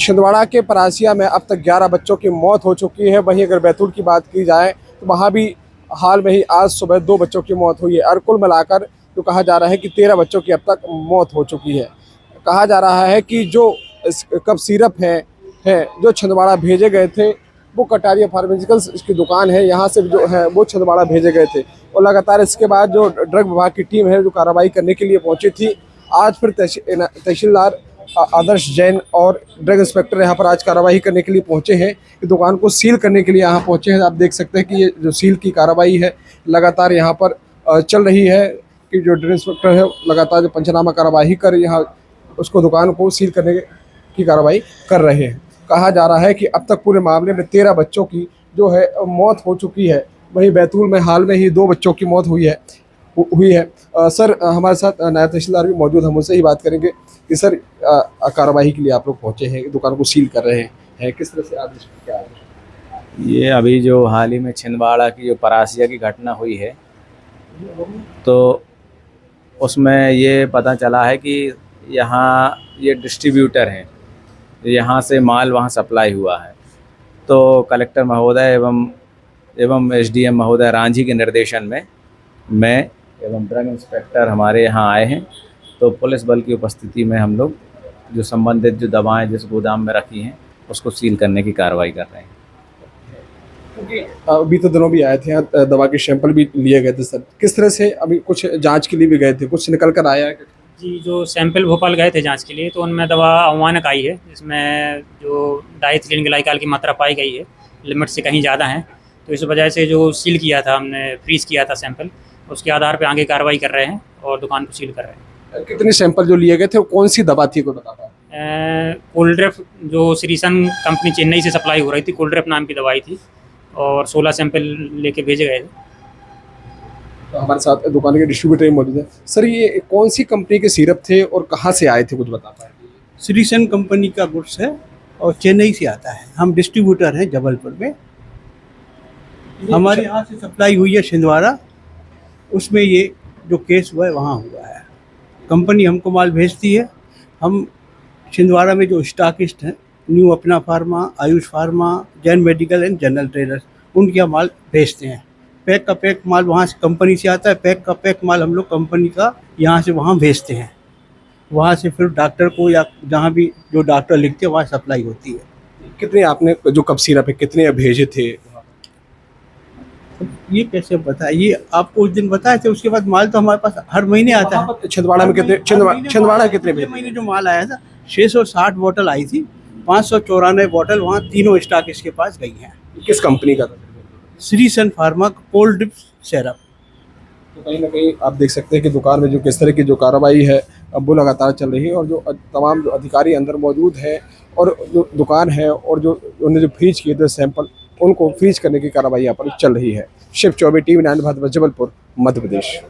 छिंदवाड़ा के परासिया में अब तक 11 बच्चों की मौत हो चुकी है। वहीं अगर बैतूल की बात की जाए तो वहाँ भी हाल में ही आज सुबह 2 बच्चों की मौत हुई है और कुल मिलाकर जो कहा जा रहा है कि 13 बच्चों की अब तक मौत हो चुकी है। कहा जा रहा है कि जो कफ सिरप है जो छिंदवाड़ा भेजे गए थे वो कटारिया फार्मास्यूटिकल्स की दुकान है, यहाँ से जो है वो छिंदवाड़ा भेजे गए थे और लगातार इसके बाद जो ड्रग विभाग की टीम है जो कार्रवाई करने के लिए पहुंची थी। आज फिर तहसीलदार आदर्श जैन और ड्रग इंस्पेक्टर यहाँ पर आज कार्रवाई करने के लिए पहुंचे हैं कि दुकान को सील करने के लिए यहाँ पहुंचे हैं। आप देख सकते हैं कि ये जो सील की कार्रवाई है लगातार यहाँ पर चल रही है कि जो ड्रग इंस्पेक्टर है लगातार जो पंचनामा कार्रवाई कर यहाँ उसको दुकान को सील करने की कार्रवाई कर रहे हैं। कहा जा रहा है कि अब तक पूरे मामले में 13 बच्चों की जो है मौत हो चुकी है। वहीं बैतूल में हाल में ही 2 बच्चों की मौत हुई है। सर हमारे साथ नायब तहसीलदार भी मौजूद, हम उनसे ही बात करेंगे कि सर कार्रवाई के लिए आप लोग पहुंचे हैं, दुकान को सील कर रहे हैं, किस तरह से आदेश क्या है? ये अभी जो हाल ही में छिंदवाड़ा की जो परासिया की घटना हुई है तो उसमें ये पता चला है कि यहाँ ये डिस्ट्रीब्यूटर हैं, यहाँ से माल वहाँ सप्लाई हुआ है। तो कलेक्टर महोदय एवं एसडीएम महोदय रांझी के निर्देशन में मैं एवं ड्रग इंस्पेक्टर हमारे यहाँ आए हैं। तो पुलिस बल की उपस्थिति में हम लोग जो संबंधित जो दवाएं जिस गोदाम में रखी हैं उसको सील करने की कार्रवाई कर रहे हैं। क्योंकि अभी तो दिनों भी आए थे यहाँ, दवा के सैंपल भी लिए गए थे सर, किस तरह से अभी कुछ जांच के लिए भी गए थे, कुछ निकल कर आया है? जी, जो सैंपल भोपाल गए थे जांच के लिए तो उनमें दवा अमानक आई है, जिसमें जो डाइथिलीन ग्लाइकॉल की मात्रा पाई गई है लिमिट से कहीं ज़्यादा है। तो इस वजह से जो सील किया था हमने, फ्रीज़ किया था सैंपल, उसके आधार पे आगे कार्रवाई कर रहे हैं और दुकान को सील कर रहे हैं। कितने सैंपल जो लिए गए थे, कौन सी दवा थी कोई बता पाए? कोल्ड्रेफ जो श्रीसन कंपनी चेन्नई से सप्लाई हो रही थी, कोल्ड्रेफ नाम की दवाई थी और 16 सैंपल लेके भेजे गए थे। तो हमारे साथ दुकान के डिस्ट्रीब्यूटर मौजूद है। सर ये कौन सी कंपनी के सिरप थे और कहाँ से आए थे, कुछ बता पाए? श्रीसन कंपनी का गुड्स है और चेन्नई से आता है। हम डिस्ट्रीब्यूटर हैं जबलपुर में। हमारे यहाँ से सप्लाई हुई है छिंदवाड़ा, उसमें ये जो केस हुआ है वहाँ हुआ है। कंपनी हमको माल भेजती है, हम छिंदवाड़ा में जो स्टॉकिस्ट हैं, न्यू अपना pharma, Ayush pharma, Jain medical and general traders, उनके यहाँ माल भेजते हैं। पैक का पैक माल वहाँ से कंपनी से आता है, पैक का पैक माल हम लोग कंपनी का यहाँ से वहाँ भेजते हैं। वहाँ से फिर डॉक्टर को या जहाँ भी जो डॉक्टर लिखते हैं वहाँ सप्लाई होती है। कितने आपने जो कप सिरप है कितने भेजे थे? ये कैसे बताया, ये आपको उस दिन बताए थे, उसके बाद माल तो हमारे पास हर महीने आता है। छिंदवाड़ा में कितने, छिंदवाड़ा कितने भेजे? महीने जो माल आया था 660 बोतल आई थी, 594 बोतल वहाँ तीनों स्टॉक इसके पास गई हैं। किस कंपनी का था? Sresan pharma cold drip syrup. तो कहीं ना कहीं आप देख सकते हैं कि दुकान में जो किस तरह की जो कार्रवाई है अब वो लगातार चल रही है और जो तमाम जो अधिकारी अंदर मौजूद हैं और जो दुकान है और जो उन्होंने जो फ्रीज किए थे सैंपल, उनको फ्रीज करने की कार्रवाई यहाँ पर चल रही है। शिव चौबे, TV9 भारत, जबलपुर, मध्य प्रदेश।